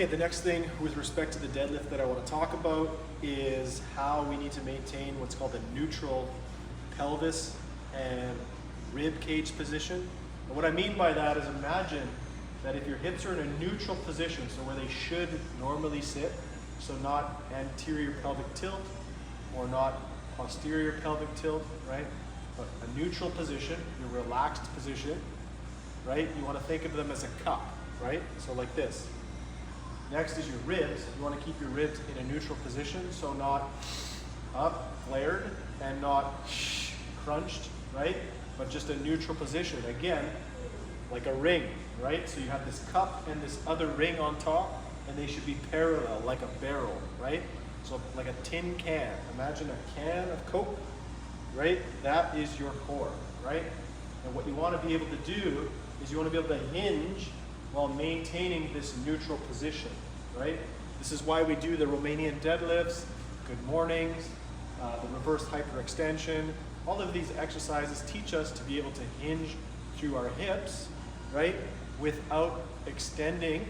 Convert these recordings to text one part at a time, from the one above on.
Okay, the next thing with respect to the deadlift that I want to talk about is how we need to maintain what's called a neutral pelvis and rib cage position. And what I mean by that is imagine that if your hips are in a neutral position, so where they should normally sit, so not anterior pelvic tilt or not posterior pelvic tilt, right? But a neutral position, your relaxed position, right? You want to think of them as a cup, right? So like this. Next is your ribs. You want to keep your ribs in a neutral position, so not up, flared, and not crunched, right? But just a neutral position. Again, like a ring, right? So you have this cup and this other ring on top, and they should be parallel, like a barrel, right? So like a tin can. Imagine a can of Coke, right? That is your core, right? And what you want to be able to do is you want to be able to hinge while maintaining this neutral position, right? This is why we do the Romanian deadlifts, good mornings, the reverse hyperextension. All of these exercises teach us to be able to hinge through our hips, right? Without extending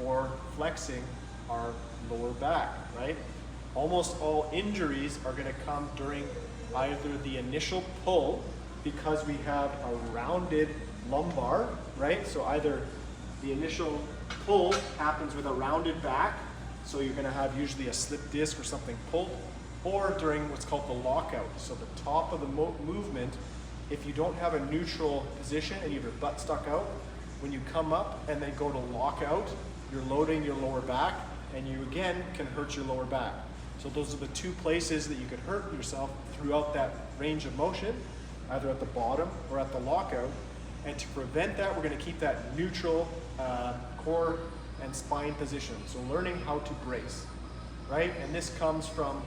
or flexing our lower back, right? Almost all injuries are going to come during either the initial pull, because we have a rounded lumbar, right? So either the initial pull happens with a rounded back, so you're going to have usually a slip disc or something pulled, or during what's called the lockout. So the top of the movement, if you don't have a neutral position and you have your butt stuck out, when you come up and then go to lockout, you're loading your lower back, and you again can hurt your lower back. So those are the two places that you could hurt yourself throughout that range of motion, either at the bottom or at the lockout. And to prevent that, we're going to keep that neutral core and spine position. So learning how to brace, right? And this comes from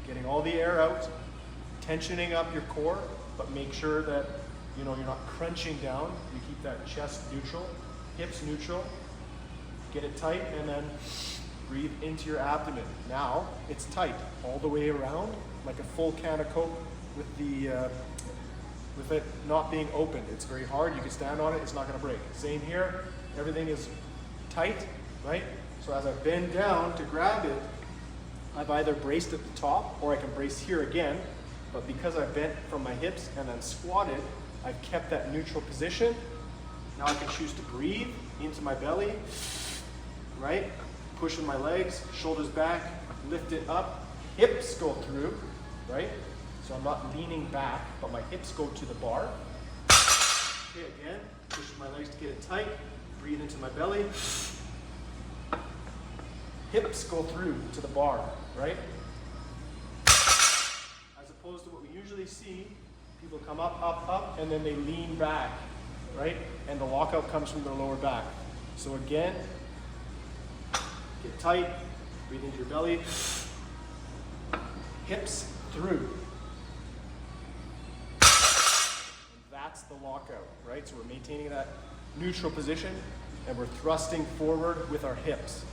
getting all the air out, tensioning up your core, but make sure that you're not crunching down. You keep that chest neutral, hips neutral, get it tight, and then breathe into your abdomen. Now it's tight all the way around, like a full can of Coke with it not being opened. It's very hard. You can stand on it, it's not going to break. Same here. Everything is tight, right? So as I bend down to grab it, I've either braced at the top or I can brace here again. But because I bent from my hips and then squatted, I've kept that neutral position. Now I can choose to breathe into my belly, right? Pushing my legs, shoulders back, lift it up, hips go through, right? So I'm not leaning back, but my hips go to the bar. Okay, again, pushing my legs to get it tight, breathe into my belly. Hips go through to the bar, right? As opposed to what we usually see, people come up, up, up, and then they lean back, right? And the lockout comes from their lower back. So again, get tight, breathe into your belly, hips through. That's the lockout, right? So we're maintaining that neutral position and we're thrusting forward with our hips.